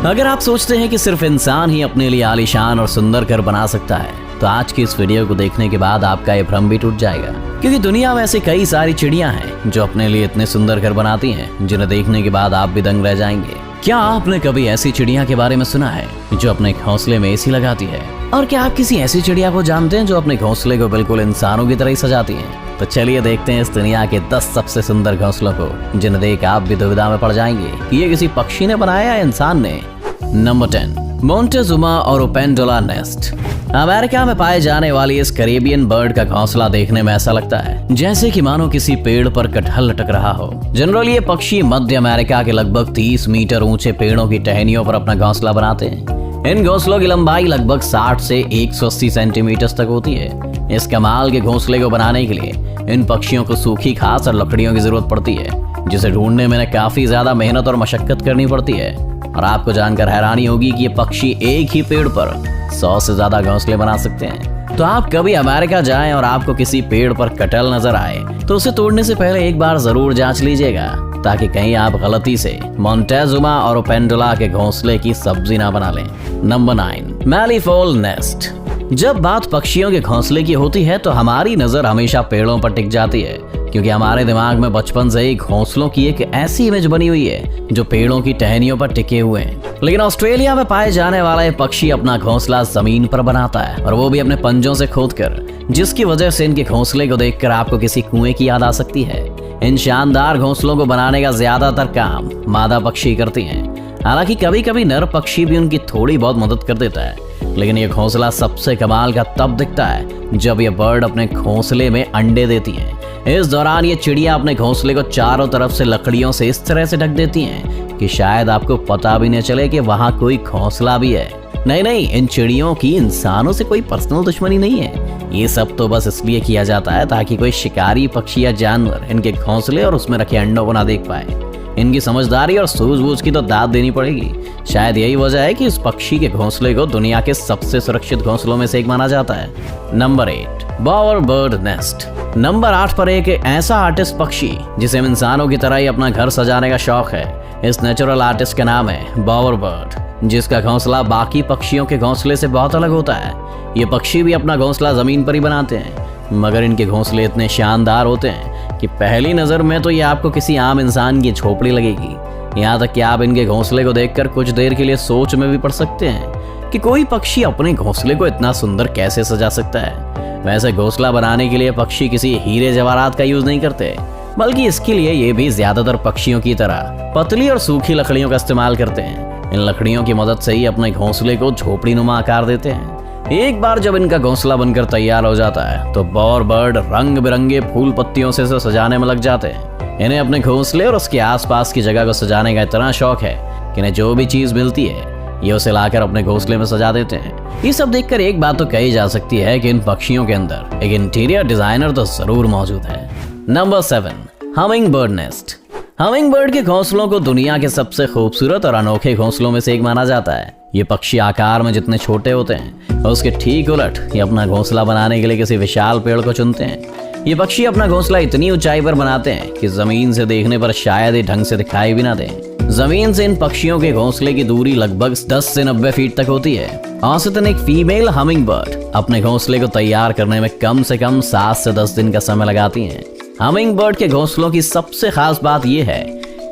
अगर आप सोचते हैं कि सिर्फ इंसान ही अपने लिए आलीशान और सुंदर घर बना सकता है, तो आज की इस वीडियो को देखने के बाद आपका ये भ्रम भी टूट जाएगा। क्योंकि दुनिया में ऐसी कई सारी चिड़ियां हैं जो अपने लिए इतने सुंदर घर बनाती हैं, जिन्हें देखने के बाद आप भी दंग रह जाएंगे। क्या आपने कभी ऐसी चिड़िया के बारे में सुना है जो अपने घोंसले में एसी लगाती है? और क्या आप किसी ऐसी चिड़िया को जानते हैं जो अपने घोंसले को बिल्कुल इंसानों की तरह ही सजाती है? तो चलिए देखते हैं इस दुनिया के 10 सबसे सुंदर घोंसलों को, जिन्हें देख आप भी दुविधा में पड़ जाएंगे कि ये किसी पक्षी ने बनाया या इंसान ने। नंबर 10, मोंटेजुमा और ओपेंडोला नेस्ट। अमेरिका में पाए जाने वाली इस कैरेबियन बर्ड का घोंसला देखने में ऐसा लगता है जैसे कि मानो किसी पेड़ पर कटहल लटक रहा हो। जनरली ये पक्षी मध्य अमेरिका के लगभग 30 मीटर ऊंचे पेड़ों की टहनियों पर अपना घोंसला बनाते हैं। इन घोंसलों की लंबाई लगभग 60 से 180 सेंटीमीटर तक होती है। इस कमाल के घोंसले को बनाने के लिए इन पक्षियों को सूखी घास और लकड़ियों की जरूरत पड़ती है, जिसे ढूंढने में काफी ज्यादा मेहनत और मशक्कत करनी पड़ती है। और आपको जानकर हैरानी होगी कि ये पक्षी एक ही पेड़ पर 100 से ज्यादा घोंसले बना सकते हैं। तो आप कभी अमेरिका जाएं और आपको किसी पेड़ पर कटहल नजर आए तो उसे तोड़ने से पहले एक बार जरूर जांच लीजिएगा, ताकि कहीं आप गलती से मोंटेजुमा और ओपेंडोला के घोंसले की सब्जी ना बना लें। Number 9, malleefowl nest. जब बात पक्षियों के घोंसले की होती है तो हमारी नजर हमेशा पेड़ों पर टिक जाती है, क्योंकि हमारे दिमाग में बचपन से ही घोंसलों की एक ऐसी इमेज बनी हुई है जो पेड़ों की टहनियों पर टिके हुए हैं। लेकिन ऑस्ट्रेलिया में पाए जाने वाला ये पक्षी अपना घोंसला जमीन पर बनाता है, और वो भी अपने पंजों से खोदकर, जिसकी वजह से इनके घोंसले को देखकर आपको किसी कुएं की याद आ सकती है। इन शानदार घोंसलों को बनाने का ज्यादातर काम मादा पक्षी करती हैं। हालांकि कभी कभी नर पक्षी भी उनकी थोड़ी बहुत मदद कर देता है, लेकिन ये घोंसला सबसे कमाल का तब दिखता है जब ये बर्ड अपने घोंसले में अंडे देती है। इस दौरान ये चिड़िया अपने घोंसले को चारों तरफ से लकड़ियों से इस तरह से ढक देती हैं कि शायद आपको पता भी न चले कि वहाँ कोई घोंसला भी है। नहीं, इन चिड़ियों की इंसानों से कोई पर्सनल दुश्मनी नहीं है। ये सब तो बस इसलिए किया जाता है ताकि कोई शिकारी पक्षी या जानवर इनके घोंसले और उसमें रखे अंडों को ना देख पाए। इनकी समझदारी और सूझबूझ की तो दाद देनी पड़ेगी। शायद यही वजह है कि इस पक्षी के घोंसले को दुनिया के सबसे सुरक्षित घोंसलों में से एक माना जाता है। Number 8, Bower bird nest. Number 8 पर एक ऐसा आर्टिस्ट पक्षी जिसे इंसानों की तरह ही अपना घर सजाने का शौक है। इस नेचुरल आर्टिस्ट का नाम है बॉवर बर्ड, जिसका घोंसला बाकी पक्षियों के घोंसले से बहुत अलग होता है। ये पक्षी भी अपना घोंसला जमीन पर ही बनाते हैं, मगर इनके घोंसले इतने शानदार होते हैं कि पहली नजर में तो ये आपको किसी आम इंसान की झोपड़ी लगेगी। यहाँ तक कि आप इनके घोंसले को देखकर कुछ देर के लिए सोच में भी पड़ सकते हैं कि कोई पक्षी अपने घोंसले को इतना सुंदर कैसे सजा सकता है। वैसे घोंसला बनाने के लिए पक्षी किसी हीरे जवाहरात का यूज नहीं करते, बल्कि इसके लिए ये भी ज्यादातर पक्षियों की तरह पतली और सूखी लकड़ियों का इस्तेमाल करते हैं। इन लकड़ियों की मदद से ही अपने घोंसले को झोपड़ी नुमा आकार देते हैं। एक बार जब इनका घोंसला बनकर तैयार हो जाता है तो बॉवर बर्ड रंग बिरंगे फूल पत्तियों से सजाने में लग जाते हैं। इन्हें अपने घोंसले और उसके आसपास की जगह को सजाने का इतना शौक है कि इन्हें जो भी चीज मिलती है ये उसे लाकर अपने घोंसले में सजा देते हैं। ये सब देखकर एक बात तो कही जा सकती है कि इन पक्षियों के अंदर एक इंटीरियर डिजाइनर तो जरूर मौजूद है। Number 7, humming bird nest. Humming bird के घोंसलों को दुनिया के सबसे खूबसूरत और अनोखे घोंसलों में से एक माना जाता है। ये पक्षी आकार में जितने छोटे होते हैं और उसके ठीक उलट ये अपना घोंसला बनाने के लिए किसी विशाल पेड़ को चुनते हैं। ये पक्षी अपना घोंसला इतनी ऊंचाई पर बनाते हैं कि जमीन से देखने पर शायद ही ढंग से दिखाई भी ना दे। जमीन से इन पक्षियों के घोंसले की दूरी लगभग 10 से 90 फीट तक होती है। औसतन एक फीमेल हमिंग बर्ड अपने घोंसले को तैयार करने में कम से कम 7 से 10 दिन का समय लगाती हैं। हमिंग बर्ड के घोंसलों की सबसे खास बात यह है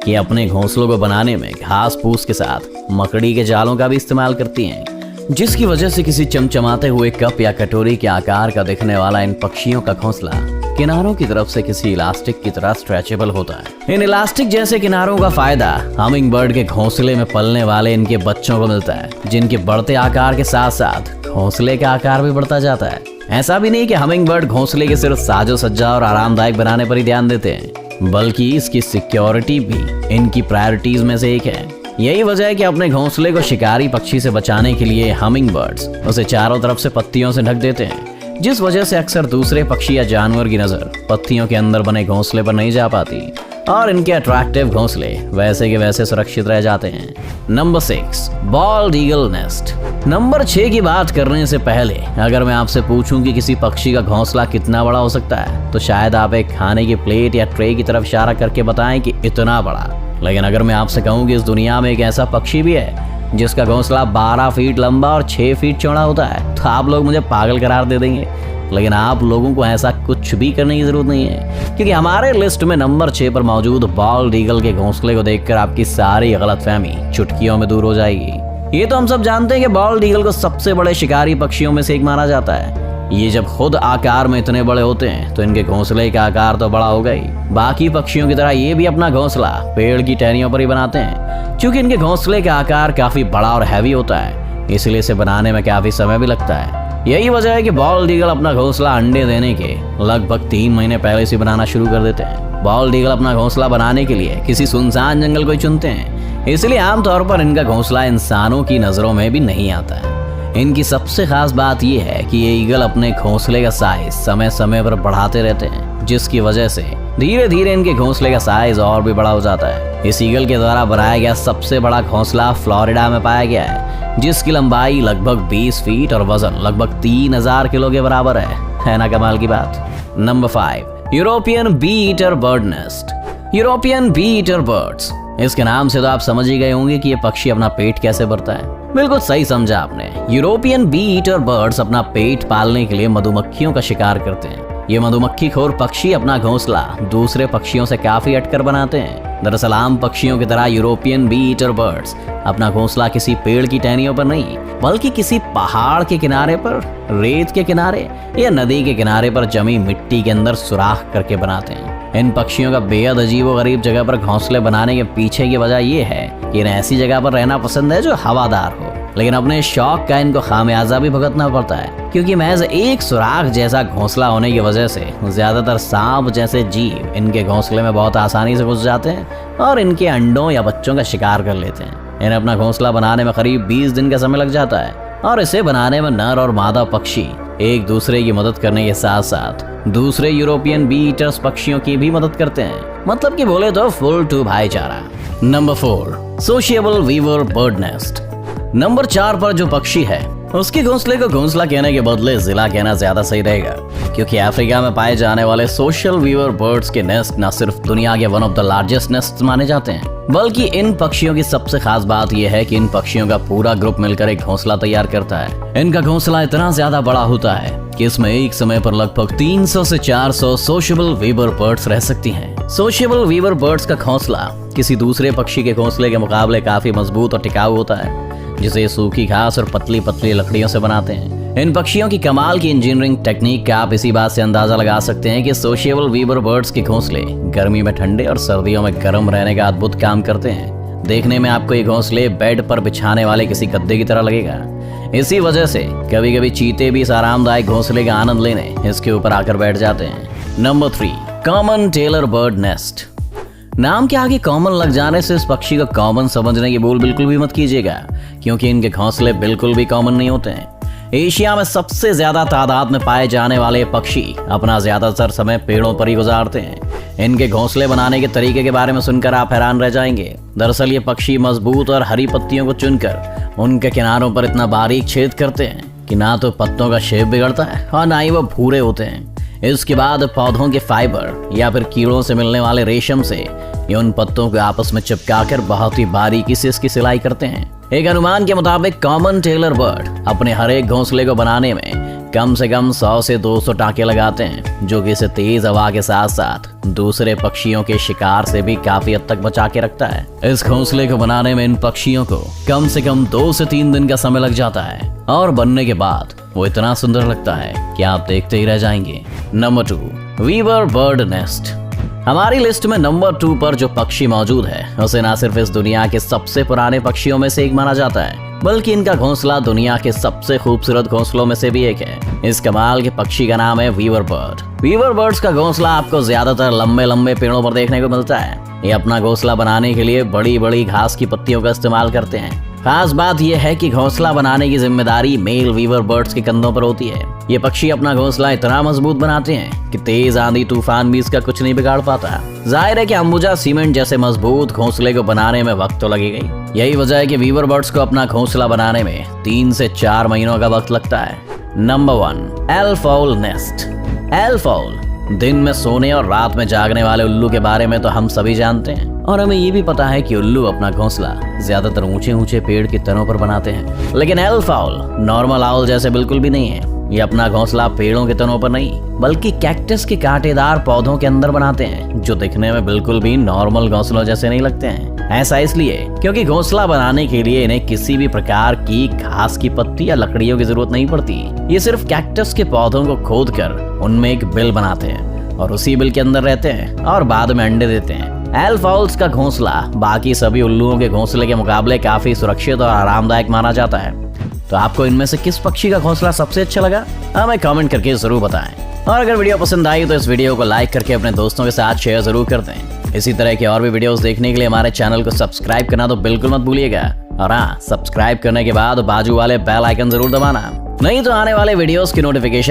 कि अपने घोंसलों को बनाने में घास फूस के साथ मकड़ी के जालों का भी इस्तेमाल करती हैं, जिसकी वजह से किसी चमचमाते हुए कप या कटोरी के आकार का दिखने वाला इन पक्षियों का घोंसला किनारों की तरफ से किसी इलास्टिक की तरह स्ट्रेचेबल होता है। इन इलास्टिक जैसे किनारों का फायदा हमिंग बर्ड के घोंसले में पलने वाले इनके बच्चों को मिलता है, जिनके बढ़ते आकार के साथ साथ घोंसले का आकार भी बढ़ता जाता है। ऐसा भी नहीं कि हमिंग बर्ड घोंसले के सिर्फ साजो सज्जा और आरामदायक बनाने पर ही ध्यान देते हैं, बल्कि इसकी सिक्योरिटी भी इनकी प्रायोरिटीज में से एक है। यही वजह है कि अपने घोंसले को शिकारी पक्षी से बचाने के लिए हमिंग बर्ड्स उसे चारों तरफ से पत्तियों से ढक देते हैं, जिस वजह से अक्सर दूसरे पक्षी या जानवर की नजर पत्तियों के अंदर बने घोंसले पर नहीं जा पाती और इनके अट्रैक्टिव घोंसले वैसे के वैसे सुरक्षित रह जाते हैं। Number 6, bold eagle nest. Number 6 की बात करने से पहले अगर मैं आपसे पूछूं कि किसी पक्षी का घोंसला कितना बड़ा हो सकता है, तो शायद आप एक खाने की प्लेट या ट्रे की तरफ इशारा करके बताएं कि इतना बड़ा। लेकिन अगर मैं आपसे कहूं कि इस दुनिया में एक ऐसा पक्षी भी है जिसका घोंसला 12 फीट लंबा और 6 फीट चौड़ा होता है, तो आप लोग मुझे पागल करार दे देंगे। लेकिन आप लोगों को ऐसा कुछ भी करने की जरूरत नहीं है, क्योंकि हमारे लिस्ट में नंबर 6 पर मौजूद बॉल्ड ईगल के घोंसले को देखकर आपकी सारी गलतफहमी चुटकियों में दूर हो जाएगी। ये तो हम सब जानते हैं कि बॉल्ड ईगल को सबसे बड़े शिकारी पक्षियों में से एक माना जाता है। ये जब खुद आकार में इतने बड़े होते हैं तो इनके घोंसले का आकार तो बड़ा होगा ही। बाकी पक्षियों की तरह ये भी अपना घोंसला पेड़ की टहनियों पर ही बनाते हैं। क्योंकि इनके घोंसले का आकार काफी बड़ा और हैवी होता है, इसलिए इसे बनाने में काफी समय भी लगता है। यही वजह है कि बॉल्ड ईगल अपना घोंसला अंडे देने के लगभग 3 महीने पहले से बनाना शुरू कर देते हैं। बॉल्ड ईगल अपना घोंसला बनाने के लिए किसी सुनसान जंगल को ही चुनते हैं, इसलिए आमतौर पर इनका घोंसला इंसानों की नजरों में भी नहीं आता है। इनकी सबसे खास बात यह है कि ये ईगल अपने घोंसले का साइज समय समय पर बढ़ाते रहते हैं, जिसकी वजह से धीरे धीरे इनके घोंसले का साइज और भी बड़ा हो जाता है। इस ईगल के द्वारा बनाया गया सबसे बड़ा घोंसला फ्लोरिडा में पाया गया है, जिसकी लंबाई लगभग 20 फीट और वजन लगभग 3000 किलो के बराबर है ना कमाल की बात। Number 5, European bee eater bird nest. European bee eater birds, इसके नाम से तो आप समझ ही गए होंगे कि ये पक्षी अपना पेट कैसे भरता है। बिल्कुल सही समझा आपने। यूरोपियन बी ईटर बर्ड्स अपना पेट पालने के लिए मधुमक्खियों का शिकार करते हैं। ये मधुमक्खी खोर पक्षी अपना घोंसला दूसरे पक्षियों से काफी हटकर बनाते हैं। दरअसल आम पक्षियों की तरह यूरोपियन बी ईटर बर्ड्स अपना घोंसला किसी पेड़ की टहनियों पर नहीं, बल्कि किसी पहाड़ के किनारे पर, रेत के किनारे या नदी के किनारे पर जमी मिट्टी के अंदर सुराख करके बनाते हैं। इन पक्षियों का बेहद अजीबोगरीब जगह पर घोंसले बनाने के पीछे की वजह यह है कि इन्हें ऐसी जगह पर रहना पसंद है जो हवादार हो, लेकिन अपने शौक का इनको खामियाजा भी भुगतना पड़ता है, क्योंकि महज एक सुराख जैसा घोंसला होने की वजह से ज्यादातर सांप जैसे जीव इनके घोंसले में बहुत आसानी से घुस जाते हैं और इनके अंडों या बच्चों का शिकार कर लेते हैं। इन्हें अपना घोंसला बनाने में करीब 20 दिन का समय लग जाता है, और इसे बनाने में नर और मादा पक्षी एक दूसरे की मदद करने के साथ साथ दूसरे यूरोपियन बी ईटर्स पक्षियों की भी मदद करते हैं। मतलब कि बोले तो फुल टू भाईचारा। Number 4, sociable weaver bird nest. Number 4 पर जो पक्षी है उसके घोंसले को घोंसला कहने के बदले जिला कहना ज्यादा सही रहेगा, क्योंकि अफ्रीका में पाए जाने वाले सोशल वीवर बर्ड्स के नेस्ट न सिर्फ दुनिया के one of the largest nest माने जाते हैं, बल्कि इन पक्षियों की सबसे खास बात यह है कि इन पक्षियों का पूरा ग्रुप मिलकर एक घोंसला तैयार करता है। इनका घोंसला इतना ज्यादा बड़ा होता है कि इसमें एक समय पर लगभग 300 से 400 सोशल वीवर बर्ड्स रह सकती हैं। सोशल वीवर बर्ड्स का घोंसला किसी दूसरे पक्षी के घोंसले के मुकाबले काफी मजबूत और टिकाऊ होता है, जिसे सूखी घास और पतली पतली लकड़ियों से बनाते हैं। इन पक्षियों की कमाल की इंजीनियरिंग टेक्निक का आप इसी बात से अंदाजा लगा सकते हैं कि सोशिएबल वीवर बर्ड्स के घोंसले गर्मी में ठंडे और सर्दियों में गर्म रहने का अद्भुत काम करते हैं। देखने में आपको ये घोंसले बेड पर बिछाने वाले किसी गद्दे की तरह लगेगा। इसी वजह से कभी कभी चीते भी इस आरामदायक घोंसले का आनंद लेने इसके ऊपर आकर बैठ जाते हैं। Number 3, common tailor bird nest. नाम के आगे कॉमन लग जाने से इस पक्षी को कॉमन समझने की भूल बिल्कुल भी मत कीजिएगा, क्योंकि इनके घोंसले बिल्कुल भी कॉमन नहीं होते हैं। एशिया में सबसे ज्यादा तादाद में पाए जाने वाले पक्षी अपना ज्यादातर समय पेड़ों पर ही गुजारते हैं। इनके घोंसले बनाने के तरीके के बारे में सुनकर आप हैरान रह जाएंगे। दरअसल ये पक्षी मजबूत और हरी पत्तियों को चुनकर उनके किनारों पर इतना बारीक छेद करते हैं कि ना तो पत्तों का शेप बिगड़ता है और ना ही वो भूरे होते हैं। इसके बाद पौधों के फाइबर या फिर कीड़ों से मिलने वाले रेशम से ये उन पत्तों को आपस में चिपकाकर बहुत ही बारीकी से इसकी सिलाई करते हैं। एक अनुमान के मुताबिक कॉमन टेलर बर्ड अपने हर एक घोंसले को बनाने में कम से कम 100 से 200 टाँके लगाते हैं, जो कि इसे तेज हवा के साथ साथ दूसरे पक्षियों के शिकार से भी काफी हद तक बचा के रखता है। इस घोंसले को बनाने में इन पक्षियों को कम से कम 2 से 3 दिन का समय लग जाता है, और बनने के बाद वो इतना सुंदर लगता है कि आप देखते ही रह जाएंगे। Number 2, weaver bird nest. हमारी लिस्ट में नंबर 2 पर जो पक्षी मौजूद है उसे ना सिर्फ इस दुनिया के सबसे पुराने पक्षियों में से एक माना जाता है, बल्कि इनका घोंसला दुनिया के सबसे खूबसूरत घोंसलों में से भी एक है। इस कमाल के पक्षी का नाम है वीवर बर्ड। वीवर बर्ड्स का घोंसला आपको ज्यादातर लंबे लंबे पेड़ों पर देखने को मिलता है। ये अपना घोंसला बनाने के लिए बड़ी बड़ी घास की पत्तियों का इस्तेमाल करते हैं। खास बात यह है कि घोंसला बनाने की जिम्मेदारी मेल वीवर बर्ड्स के कंधों पर होती है। ये पक्षी अपना घोंसला इतना मजबूत बनाते हैं कि तेज आंधी तूफान भी इसका कुछ नहीं बिगाड़ पाता। जाहिर है कि अंबुजा सीमेंट जैसे मजबूत घोंसले को बनाने में वक्त तो लगेगा ही। यही वजह है कि वीवर बर्ड्स को अपना घोंसला बनाने में 3 से 4 महीनों का वक्त लगता है। Number 1, elf owl nest. Elf owl दिन में सोने और रात में जागने वाले उल्लू के बारे में तो हम सभी जानते हैं और हमें ये भी पता है कि उल्लू अपना घोंसला ज्यादातर ऊंचे ऊंचे पेड़ की तनों पर बनाते हैं। लेकिन एल्फ आउल नॉर्मल आउल जैसे बिल्कुल भी नहीं है। ये अपना घोंसला पेड़ों के तनों पर नहीं बल्कि कैक्टस के कांटेदार पौधों के अंदर बनाते हैं, जो दिखने में बिल्कुल भी नॉर्मल घोंसलों जैसे नहीं लगते हैं। ऐसा इसलिए क्योंकि घोंसला बनाने के लिए इन्हें किसी भी प्रकार की घास की पत्ती या लकड़ियों की जरूरत नहीं पड़ती। ये सिर्फ कैक्टस के पौधों को खोदकर उनमें एक बिल बनाते हैं और उसी बिल के अंदर रहते हैं और बाद में अंडे देते हैं। एल्फ आउल्स का घोंसला बाकी सभी उल्लुओं के घोंसले के मुकाबले काफी सुरक्षित और आरामदायक माना जाता है। तो आपको इनमें से किस पक्षी का घोंसला सबसे अच्छा लगा, हमें कमेंट करके जरूर बताएं। और अगर वीडियो पसंद आई तो इस वीडियो को लाइक करके अपने दोस्तों के साथ शेयर जरूर कर दें। इसी तरह के और भी वीडियोस देखने के लिए हमारे चैनल को सब्सक्राइब करना तो बिल्कुल मत भूलिएगा। और हाँ, सब्सक्राइब करने के बाद बाजू वाले बेल आइकन जरूर दबाना, नहीं तो आने वाले वीडियोस की नोटिफिकेशन